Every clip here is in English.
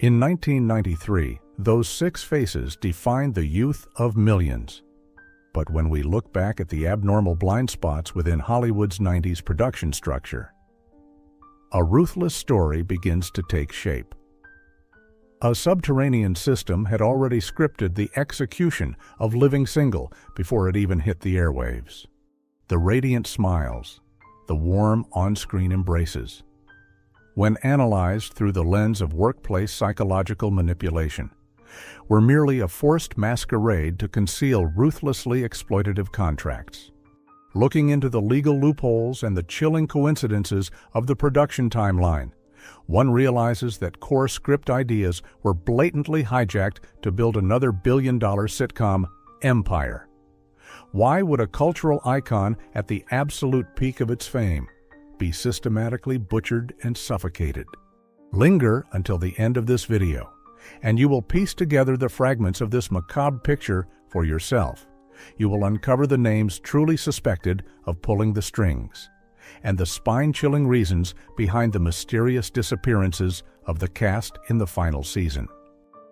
In 1993, those 6 faces defined the youth of millions. But when we look back at the abnormal blind spots within Hollywood's 90s production structure, a ruthless story begins to take shape. A subterranean system had already scripted the execution of Living Single before it even hit the airwaves. The radiant smiles, the warm on-screen embraces. When analyzed through the lens of workplace psychological manipulation, were merely a forced masquerade to conceal ruthlessly exploitative contracts. Looking into the legal loopholes and the chilling coincidences of the production timeline, one realizes that core script ideas were blatantly hijacked to build another billion-dollar sitcom empire. Why would a cultural icon at the absolute peak of its fame be systematically butchered and suffocated? Linger until the end of this video, and you will piece together the fragments of this macabre picture for yourself. You will uncover the names truly suspected of pulling the strings, and the spine-chilling reasons behind the mysterious disappearances of the cast in the final season.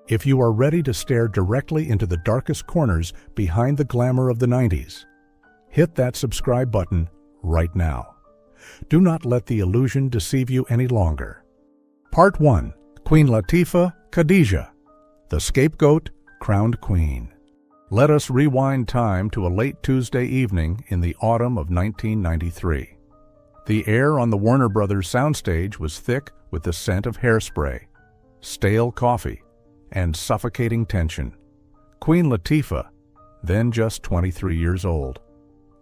If you are ready to stare directly into the darkest corners behind the glamour of the 90s, hit that subscribe button right now. Do not let the illusion deceive you any longer. Part 1. Queen Latifah Khadijah, the scapegoat crowned queen. Let us rewind time to a late Tuesday evening in the autumn of 1993. The air on the Warner Brothers soundstage was thick with the scent of hairspray, stale coffee, and suffocating tension. Queen Latifah, then just 23 years old,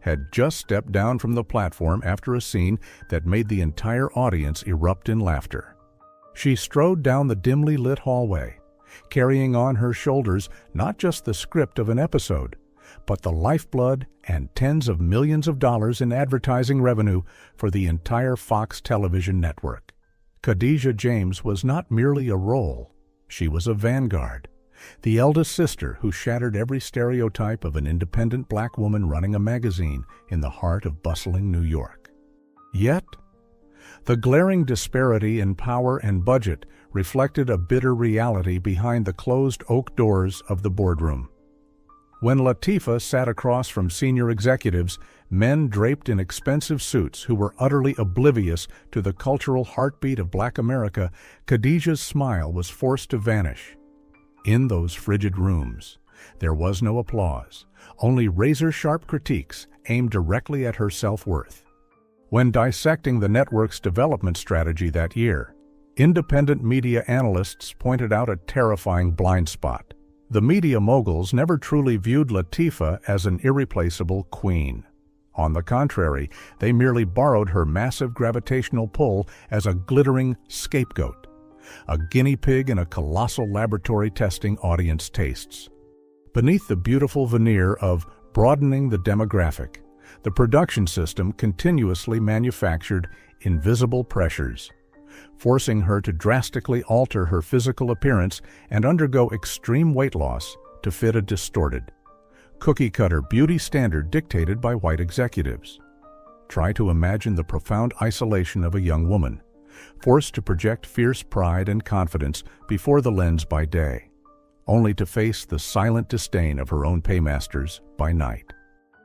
had just stepped down from the platform after a scene that made the entire audience erupt in laughter. She strode down the dimly lit hallway, carrying on her shoulders not just the script of an episode, but the lifeblood and tens of millions of dollars in advertising revenue for the entire Fox television network. Khadijah James was not merely a role, she was a vanguard, the eldest sister who shattered every stereotype of an independent black woman running a magazine in the heart of bustling New York. Yet, the glaring disparity in power and budget reflected a bitter reality behind the closed oak doors of the boardroom. When Latifah sat across from senior executives, men draped in expensive suits who were utterly oblivious to the cultural heartbeat of Black America, Khadijah's smile was forced to vanish. In those frigid rooms, there was no applause, only razor-sharp critiques aimed directly at her self-worth. When dissecting the network's development strategy that year, independent media analysts pointed out a terrifying blind spot. The media moguls never truly viewed Latifah as an irreplaceable queen. On the contrary, they merely borrowed her massive gravitational pull as a glittering scapegoat, a guinea pig in a colossal laboratory testing audience tastes. Beneath the beautiful veneer of broadening the demographic, the production system continuously manufactured invisible pressures, forcing her to drastically alter her physical appearance and undergo extreme weight loss to fit a distorted, cookie-cutter beauty standard dictated by white executives. Try to imagine the profound isolation of a young woman, forced to project fierce pride and confidence before the lens by day, only to face the silent disdain of her own paymasters by night.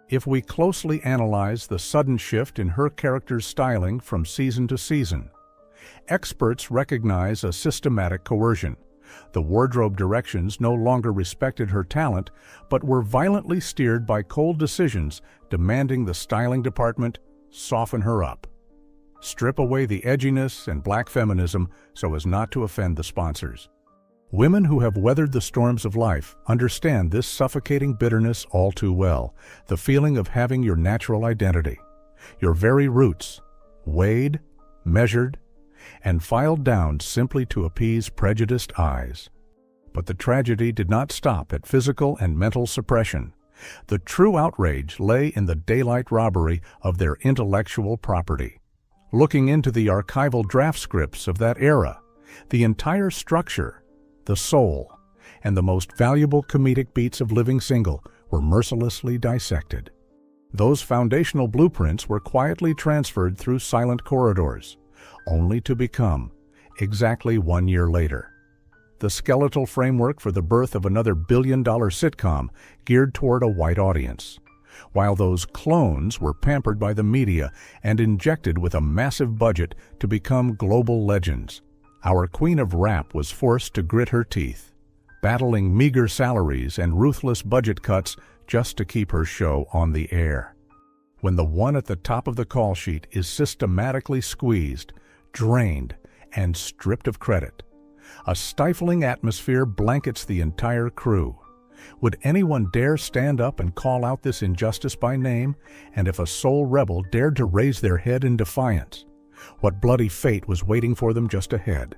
If we closely analyze the sudden shift in her character's styling from season to season, experts recognize a systematic coercion. The wardrobe directions no longer respected her talent, but were violently steered by cold decisions demanding the styling department soften her up, strip away the edginess and black feminism so as not to offend the sponsors. Women who have weathered the storms of life understand this suffocating bitterness all too well, the feeling of having your natural identity, your very roots, weighed, measured, and filed down simply to appease prejudiced eyes. But the tragedy did not stop at physical and mental suppression. The true outrage lay in the daylight robbery of their intellectual property. Looking into the archival draft scripts of that era, the entire structure, the soul, and the most valuable comedic beats of Living Single were mercilessly dissected. Those foundational blueprints were quietly transferred through silent corridors, only to become, exactly 1 year later, the skeletal framework for the birth of another billion-dollar sitcom geared toward a white audience, while those clones were pampered by the media and injected with a massive budget to become global legends. Our queen of rap was forced to grit her teeth, battling meager salaries and ruthless budget cuts just to keep her show on the air. When the one at the top of the call sheet is systematically squeezed, drained, and stripped of credit, a stifling atmosphere blankets the entire crew. Would anyone dare stand up and call out this injustice by name? And if a sole rebel dared to raise their head in defiance, what bloody fate was waiting for them just ahead?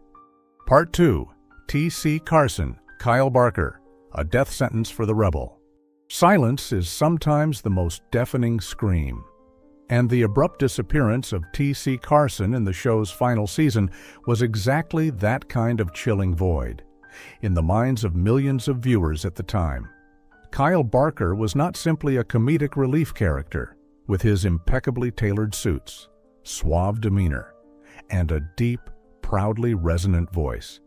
Part 2. T.C. Carson, Kyle Barker, a death sentence for the rebel. Silence is sometimes the most deafening scream, and the abrupt disappearance of T.C. Carson in the show's final season was exactly that kind of chilling void in the minds of millions of viewers at the time. Kyle Barker was not simply a comedic relief character with his impeccably tailored suits, suave demeanor, and a deep, proudly resonant voice.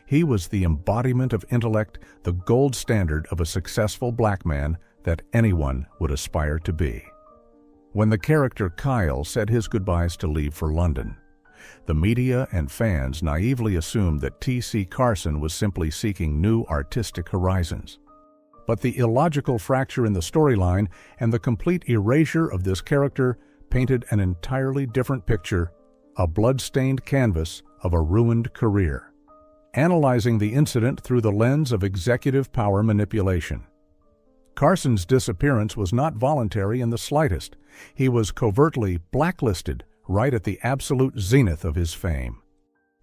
He was the embodiment of intellect, the gold standard of a successful black man that anyone would aspire to be. When the character Kyle said his goodbyes to leave for London, the media and fans naively assumed that T.C. Carson was simply seeking new artistic horizons. But the illogical fracture in the storyline and the complete erasure of this character painted an entirely different picture, a blood-stained canvas of a ruined career. Analyzing the incident through the lens of executive power manipulation. Carson's disappearance was not voluntary in the slightest. He was covertly blacklisted right at the absolute zenith of his fame.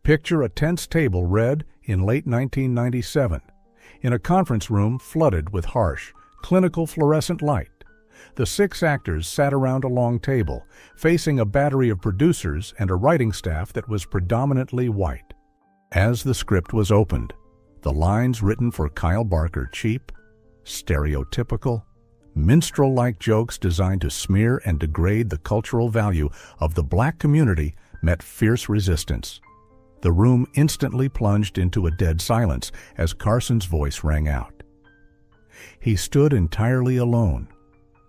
Picture a tense table read in late 1997, in a conference room flooded with harsh, clinical fluorescent light. The 6 actors sat around a long table, facing a battery of producers and a writing staff that was predominantly white. As the script was opened, the lines written for Kyle Barker cheap, stereotypical, minstrel-like jokes designed to smear and degrade the cultural value of the black community met fierce resistance. The room instantly plunged into a dead silence as Carson's voice rang out. He stood entirely alone,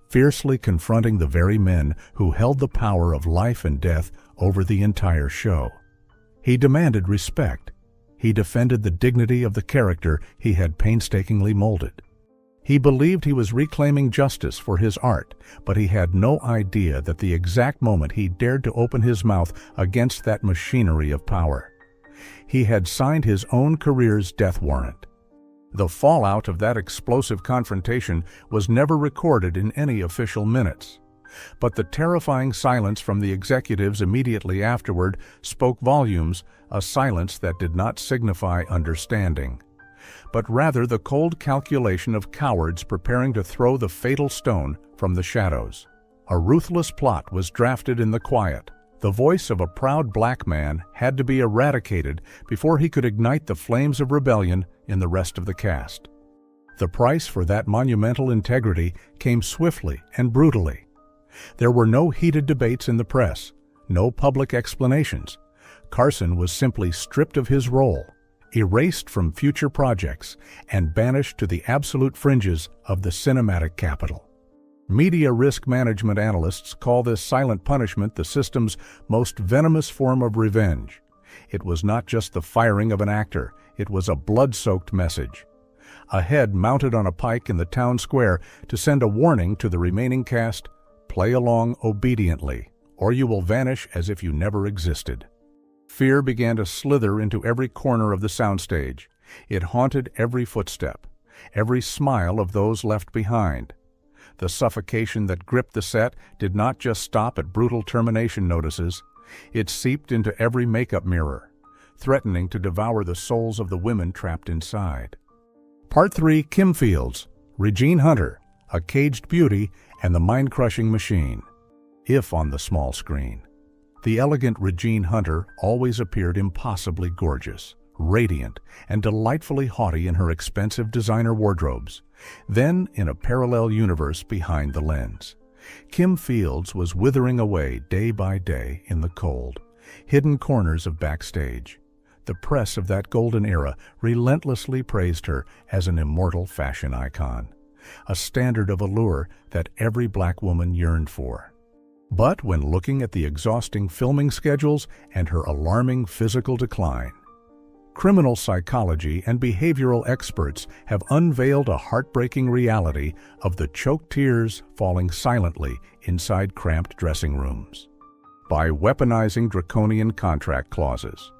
fiercely confronting the very men who held the power of life and death over the entire show. He demanded respect. He defended the dignity of the character he had painstakingly molded. He believed he was reclaiming justice for his art, but he had no idea that the exact moment he dared to open his mouth against that machinery of power, he had signed his own career's death warrant. The fallout of that explosive confrontation was never recorded in any official minutes, but the terrifying silence from the executives immediately afterward spoke volumes, a silence that did not signify understanding, but rather the cold calculation of cowards preparing to throw the fatal stone from the shadows. A ruthless plot was drafted in the quiet. The voice of a proud black man had to be eradicated before he could ignite the flames of rebellion in the rest of the cast. The price for that monumental integrity came swiftly and brutally. There were no heated debates in the press, no public explanations. Carson was simply stripped of his role, erased from future projects, and banished to the absolute fringes of the cinematic capital. Media risk management analysts call this silent punishment the system's most venomous form of revenge. It was not just the firing of an actor, it was a blood-soaked message. A head mounted on a pike in the town square to send a warning to the remaining cast: play along obediently, or you will vanish as if you never existed. Fear began to slither into every corner of the soundstage. It haunted every footstep, every smile of those left behind. The suffocation that gripped the set did not just stop at brutal termination notices. It seeped into every makeup mirror, threatening to devour the souls of the women trapped inside. Part 3. Kim Fields, Regine Hunter, A Caged Beauty, and the Mind-Crushing Machine. If on the small screen. The elegant Regine Hunter always appeared impossibly gorgeous, radiant, and delightfully haughty in her expensive designer wardrobes. Then, in a parallel universe behind the lens, Kim Fields was withering away day by day in the cold, hidden corners of backstage. The press of that golden era relentlessly praised her as an immortal fashion icon, a standard of allure that every black woman yearned for. But when looking at the exhausting filming schedules and her alarming physical decline, criminal psychology and behavioral experts have unveiled a heartbreaking reality of the choked tears falling silently inside cramped dressing rooms. By weaponizing draconian contract clauses,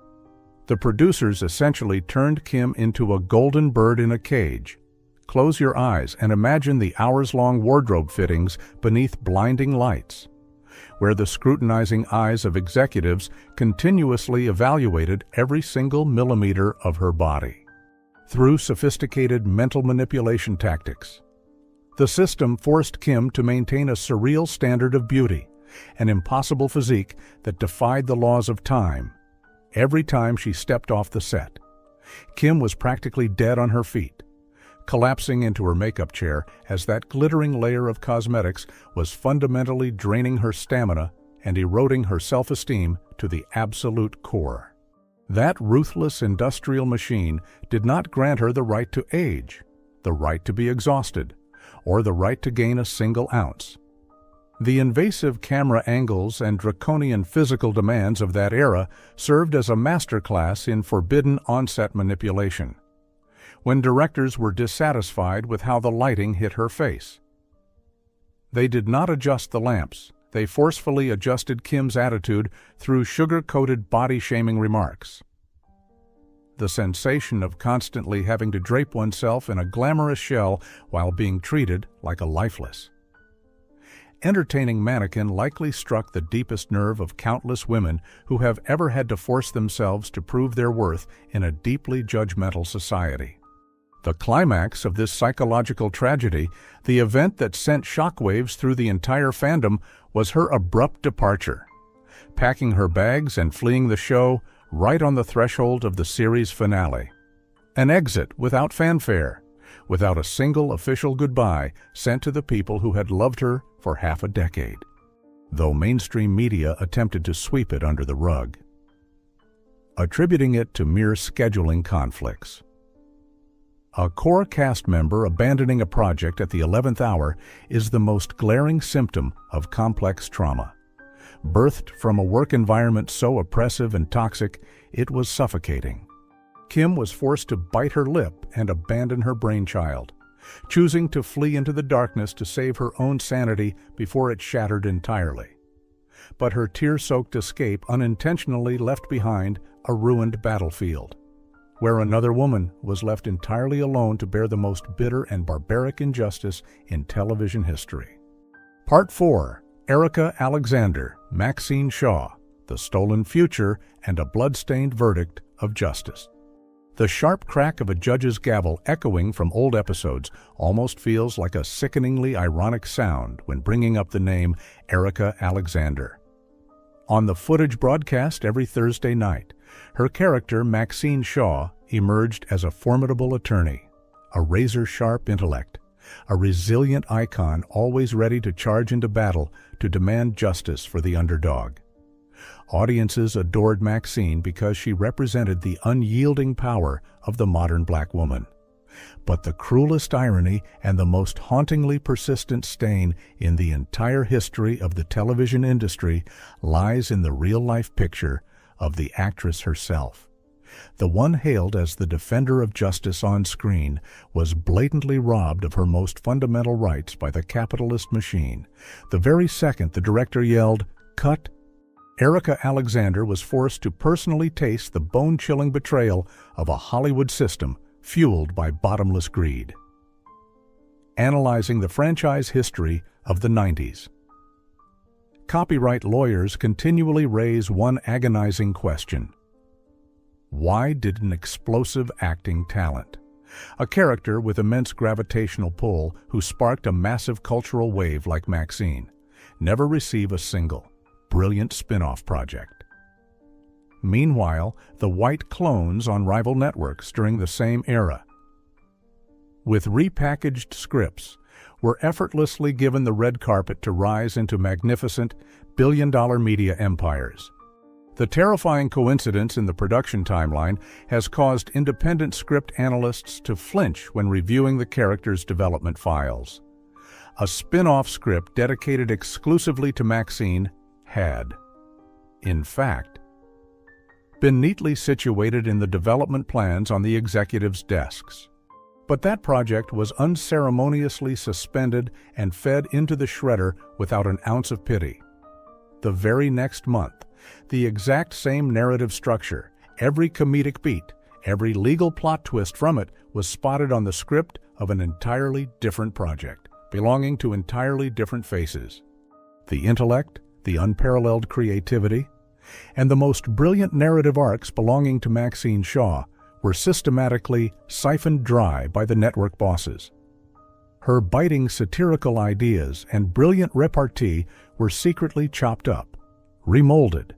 the producers essentially turned Kim into a golden bird in a cage. Close your eyes and imagine the hours-long wardrobe fittings beneath blinding lights, where the scrutinizing eyes of executives continuously evaluated every single millimeter of her body. Through sophisticated mental manipulation tactics, the system forced Kim to maintain a surreal standard of beauty, an impossible physique that defied the laws of time. Every time she stepped off the set, Kim was practically dead on her feet, collapsing into her makeup chair as that glittering layer of cosmetics was fundamentally draining her stamina and eroding her self-esteem to the absolute core. That ruthless industrial machine did not grant her the right to age, the right to be exhausted, or the right to gain a single ounce. The invasive camera angles and draconian physical demands of that era served as a masterclass in forbidden on-set manipulation. When directors were dissatisfied with how the lighting hit her face, they did not adjust the lamps. They forcefully adjusted Kim's attitude through sugar-coated body-shaming remarks. The sensation of constantly having to drape oneself in a glamorous shell while being treated like a lifeless, entertaining mannequin likely struck the deepest nerve of countless women who have ever had to force themselves to prove their worth in a deeply judgmental society. The climax of this psychological tragedy, the event that sent shockwaves through the entire fandom, was her abrupt departure, packing her bags and fleeing the show right on the threshold of the series finale. An exit without fanfare, without a single official goodbye sent to the people who had loved her for half a decade, though mainstream media attempted to sweep it under the rug, attributing it to mere scheduling conflicts. A core cast member abandoning a project at the 11th hour is the most glaring symptom of complex trauma. Birthed from a work environment so oppressive and toxic, it was suffocating. Kim was forced to bite her lip and abandon her brainchild, choosing to flee into the darkness to save her own sanity before it shattered entirely. But her tear-soaked escape unintentionally left behind a ruined battlefield, where another woman was left entirely alone to bear the most bitter and barbaric injustice in television history. Part 4. Erica Alexander, Maxine Shaw, The Stolen Future, and a Bloodstained Verdict of Justice. The sharp crack of a judge's gavel echoing from old episodes almost feels like a sickeningly ironic sound when bringing up the name Erica Alexander. On the footage broadcast every Thursday night, her character Maxine Shaw emerged as a formidable attorney, a razor-sharp intellect, a resilient icon always ready to charge into battle to demand justice for the underdog. Audiences adored Maxine because she represented the unyielding power of the modern black woman. But the cruelest irony and the most hauntingly persistent stain in the entire history of the television industry lies in the real-life picture of the actress herself. The one hailed as the defender of justice on screen was blatantly robbed of her most fundamental rights by the capitalist machine. The very second the director yelled, "Cut," Erica Alexander was forced to personally taste the bone-chilling betrayal of a Hollywood system fueled by bottomless greed. Analyzing the franchise history of the 90s. Copyright lawyers continually raise one agonizing question. Why did an explosive acting talent, a character with immense gravitational pull who sparked a massive cultural wave like Maxine, never receive a single, brilliant spin-off project? Meanwhile, the white clones on rival networks during the same era, with repackaged scripts, were effortlessly given the red carpet to rise into magnificent, billion-dollar media empires. The terrifying coincidence in the production timeline has caused independent script analysts to flinch when reviewing the character's development files. A spin-off script dedicated exclusively to Maxine had, in fact, been neatly situated in the development plans on the executives' desks. But that project was unceremoniously suspended and fed into the shredder without an ounce of pity. The very next month, the exact same narrative structure, every comedic beat, every legal plot twist from it was spotted on the script of an entirely different project, belonging to entirely different faces. The intellect, the unparalleled creativity, and the most brilliant narrative arcs belonging to Maxine Shaw were systematically siphoned dry by the network bosses. Her biting satirical ideas and brilliant repartee were secretly chopped up, remolded,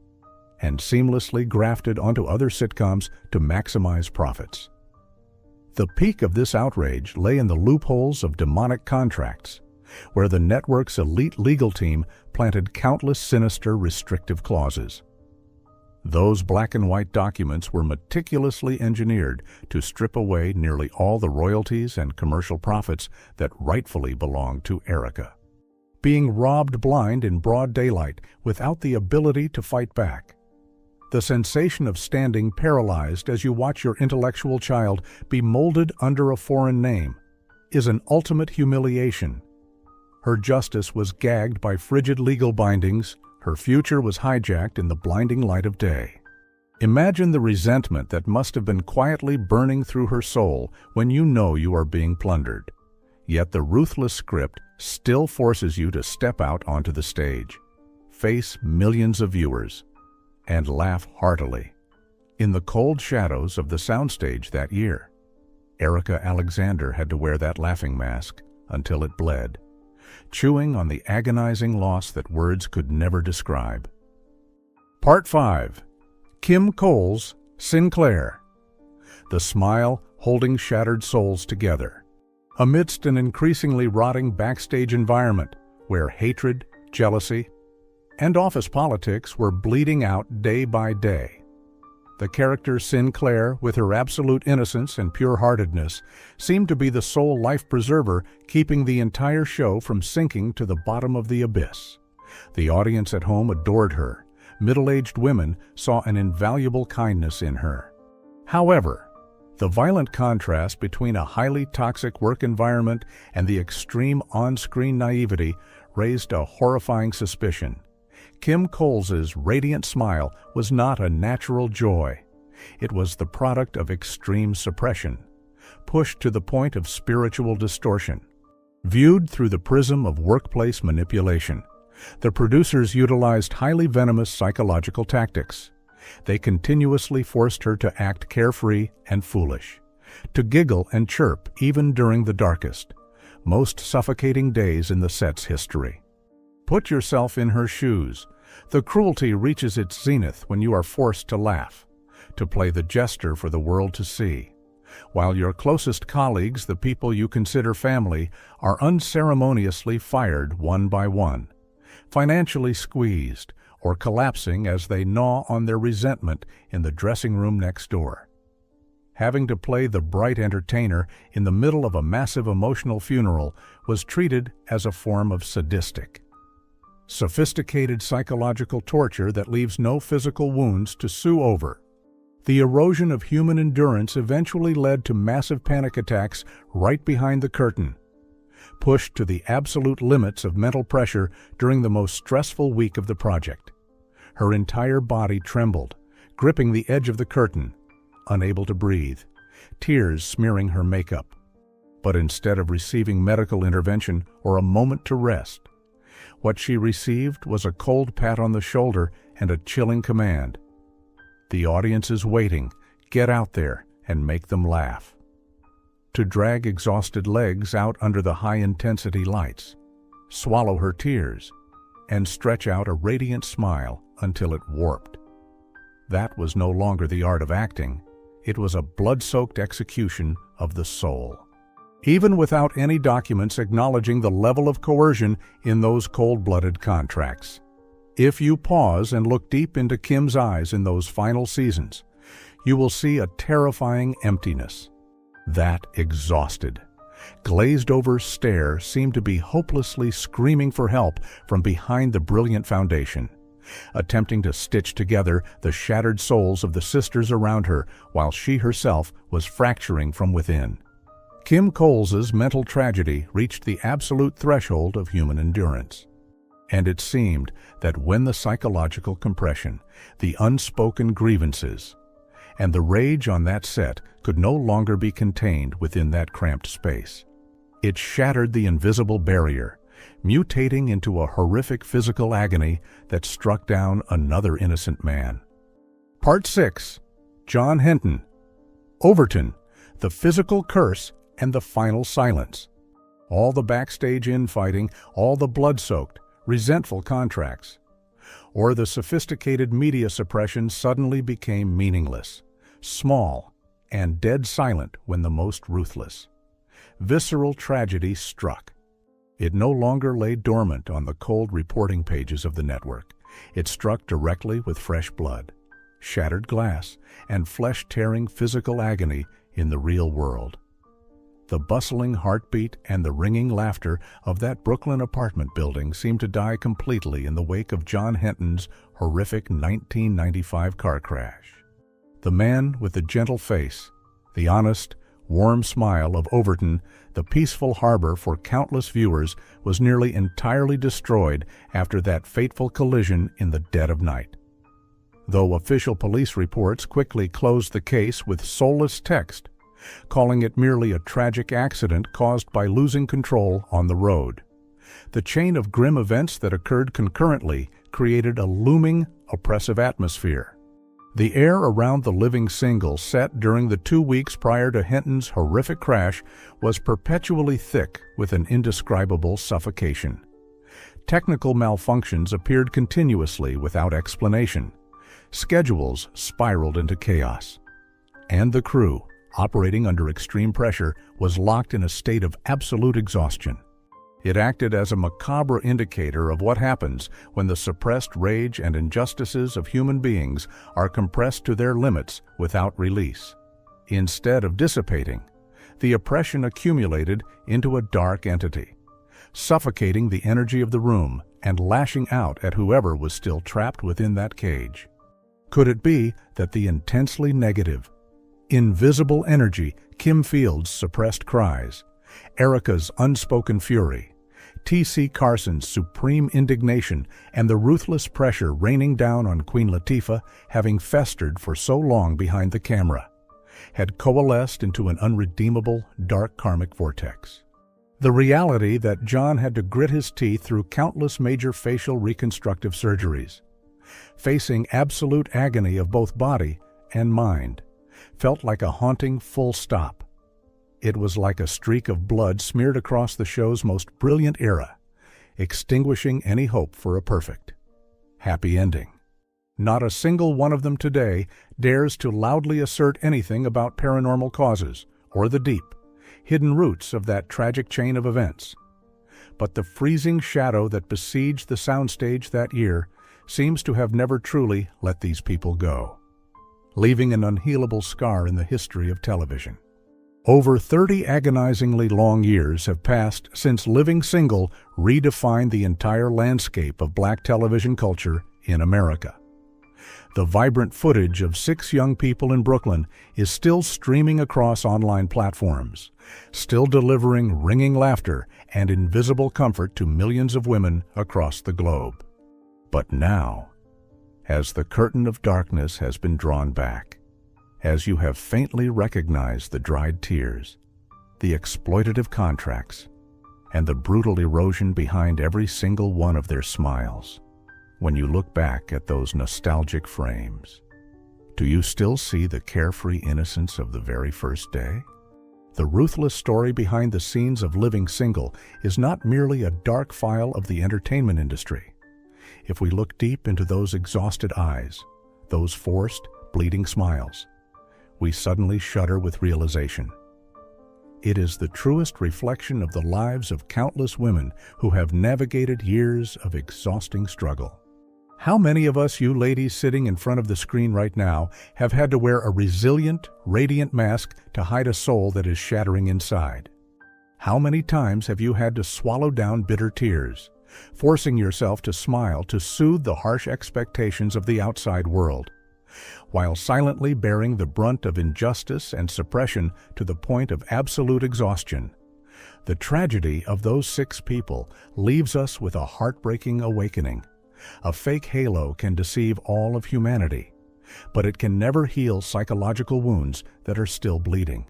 and seamlessly grafted onto other sitcoms to maximize profits. The peak of this outrage lay in the loopholes of demonic contracts, where the network's elite legal team planted countless sinister restrictive clauses. Those black and white documents were meticulously engineered to strip away nearly all the royalties and commercial profits that rightfully belonged to Erica. Being robbed blind in broad daylight without the ability to fight back. The sensation of standing paralyzed as you watch your intellectual child be molded under a foreign name is an ultimate humiliation. Her justice was gagged by frigid legal bindings. Her future was hijacked in the blinding light of day. Imagine the resentment that must have been quietly burning through her soul when you know you are being plundered. Yet the ruthless script still forces you to step out onto the stage, face millions of viewers, and laugh heartily. In the cold shadows of the soundstage that year, Erica Alexander had to wear that laughing mask until it bled, chewing on the agonizing loss that words could never describe. Part 5. Kim Cole's Sinclair. The smile holding shattered souls together. Amidst an increasingly rotting backstage environment where hatred, jealousy, and office politics were bleeding out day by day, the character Sinclair, with her absolute innocence and pure-heartedness, seemed to be the sole life preserver keeping the entire show from sinking to the bottom of the abyss. The audience at home adored her. Middle-aged women saw an invaluable kindness in her. However, the violent contrast between a highly toxic work environment and the extreme on-screen naivety raised a horrifying suspicion. Kim Coles's radiant smile was not a natural joy. It was the product of extreme suppression, pushed to the point of spiritual distortion. Viewed through the prism of workplace manipulation, the producers utilized highly venomous psychological tactics. They continuously forced her to act carefree and foolish, to giggle and chirp even during the darkest, most suffocating days in the set's history. Put yourself in her shoes. The cruelty reaches its zenith when you are forced to laugh, to play the jester for the world to see, while your closest colleagues, the people you consider family, are unceremoniously fired one by one, financially squeezed, or collapsing as they gnaw on their resentment in the dressing room next door. Having to play the bright entertainer in the middle of a massive emotional funeral was treated as a form of sophisticated psychological torture that leaves no physical wounds to sue over. The erosion of human endurance eventually led to massive panic attacks right behind the curtain, pushed to the absolute limits of mental pressure during the most stressful week of the project. Her entire body trembled, gripping the edge of the curtain, unable to breathe, tears smearing her makeup. But instead of receiving medical intervention or a moment to rest, what she received was a cold pat on the shoulder and a chilling command. The audience is waiting. Get out there and make them laugh. To drag exhausted legs out under the high-intensity lights, swallow her tears, and stretch out a radiant smile until it warped. That was no longer the art of acting. It was a blood-soaked execution of the soul. Even without any documents acknowledging the level of coercion in those cold-blooded contracts. If you pause and look deep into Kim's eyes in those final seasons, you will see a terrifying emptiness. That exhausted, glazed-over stare seemed to be hopelessly screaming for help from behind the brilliant foundation, attempting to stitch together the shattered souls of the sisters around her while she herself was fracturing from within. Kim Coles's mental tragedy reached the absolute threshold of human endurance. And it seemed that when the psychological compression, the unspoken grievances, and the rage on that set could no longer be contained within that cramped space, it shattered the invisible barrier, mutating into a horrific physical agony that struck down another innocent man. Part 6. John Henton. Overton, the physical curse and the final silence. All the backstage infighting, all the blood-soaked, resentful contracts, or the sophisticated media suppression suddenly became meaningless, small, and dead silent when the most ruthless. Visceral tragedy struck. It no longer lay dormant on the cold reporting pages of the network. It struck directly with fresh blood, shattered glass, and flesh-tearing physical agony in the real world. The bustling heartbeat and the ringing laughter of that Brooklyn apartment building seemed to die completely in the wake of John Henton's horrific 1995 car crash. The man with the gentle face, the honest, warm smile of Overton, the peaceful harbor for countless viewers, was nearly entirely destroyed after that fateful collision in the dead of night. Though official police reports quickly closed the case with soulless text, calling it merely a tragic accident caused by losing control on the road. The chain of grim events that occurred concurrently created a looming, oppressive atmosphere. The air around the living single set during the 2 weeks prior to Henton's horrific crash was perpetually thick with an indescribable suffocation. Technical malfunctions appeared continuously without explanation. Schedules spiraled into chaos. And the crew, operating under extreme pressure, was locked in a state of absolute exhaustion. It acted as a macabre indicator of what happens when the suppressed rage and injustices of human beings are compressed to their limits without release. Instead of dissipating, the oppression accumulated into a dark entity, suffocating the energy of the room and lashing out at whoever was still trapped within that cage. Could it be that the intensely negative, invisible energy, Kim Field's suppressed cries, Erica's unspoken fury, T.C. Carson's supreme indignation, and the ruthless pressure raining down on Queen Latifah, having festered for so long behind the camera, had coalesced into an unredeemable, dark karmic vortex? The reality that John had to grit his teeth through countless major facial reconstructive surgeries, facing absolute agony of both body and mind, felt like a haunting full stop. It was like a streak of blood smeared across the show's most brilliant era, extinguishing any hope for a perfect, happy ending. Not a single one of them today dares to loudly assert anything about paranormal causes or the deep, hidden roots of that tragic chain of events. But the freezing shadow that besieged the soundstage that year seems to have never truly let these people go, leaving an unhealable scar in the history of television. Over 30 agonizingly long years have passed since Living Single redefined the entire landscape of black television culture in America. The vibrant footage of 6 young people in Brooklyn is still streaming across online platforms, still delivering ringing laughter and invisible comfort to millions of women across the globe. But now, as the curtain of darkness has been drawn back, as you have faintly recognized the dried tears, the exploitative contracts, and the brutal erosion behind every single one of their smiles, when you look back at those nostalgic frames, do you still see the carefree innocence of the very first day? The ruthless story behind the scenes of Living Single is not merely a dark file of the entertainment industry. If we look deep into those exhausted eyes, those forced, bleeding smiles, we suddenly shudder with realization. It is the truest reflection of the lives of countless women who have navigated years of exhausting struggle. How many of us, you ladies sitting in front of the screen right now, have had to wear a resilient, radiant mask to hide a soul that is shattering inside? How many times have you had to swallow down bitter tears, forcing yourself to smile to soothe the harsh expectations of the outside world, while silently bearing the brunt of injustice and suppression to the point of absolute exhaustion? The tragedy of those 6 people leaves us with a heartbreaking awakening. A fake halo can deceive all of humanity, but it can never heal psychological wounds that are still bleeding.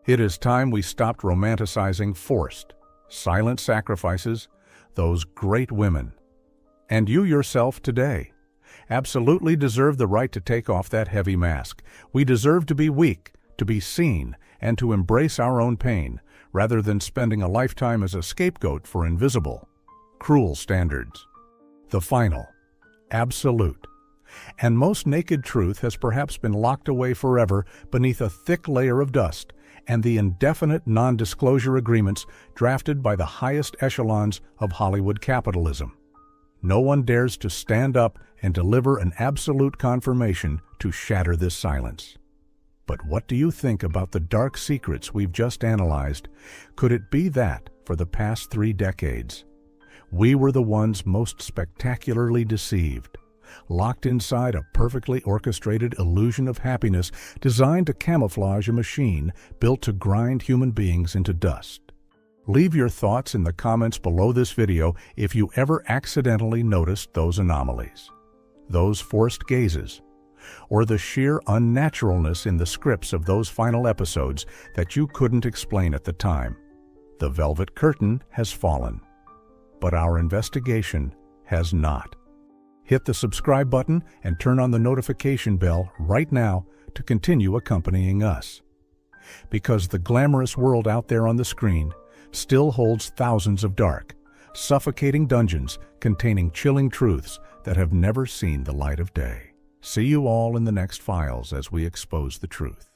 It is time we stopped romanticizing forced, silent sacrifices, those great women. And you yourself today absolutely deserve the right to take off that heavy mask. We deserve to be weak, to be seen, and to embrace our own pain, rather than spending a lifetime as a scapegoat for invisible, cruel standards. The final, absolute, and most naked truth has perhaps been locked away forever beneath a thick layer of dust and the indefinite non-disclosure agreements drafted by the highest echelons of Hollywood capitalism. No one dares to stand up and deliver an absolute confirmation to shatter this silence. But what do you think about the dark secrets we've just analyzed? Could it be that, for the past 3 decades, we were the ones most spectacularly deceived, locked inside a perfectly orchestrated illusion of happiness designed to camouflage a machine built to grind human beings into dust? Leave your thoughts in the comments below this video if you ever accidentally noticed those anomalies, those forced gazes, or the sheer unnaturalness in the scripts of those final episodes that you couldn't explain at the time. The velvet curtain has fallen, but our investigation has not. Hit the subscribe button and turn on the notification bell right now to continue accompanying us. Because the glamorous world out there on the screen still holds thousands of dark, suffocating dungeons containing chilling truths that have never seen the light of day. See you all in the next files as we expose the truth.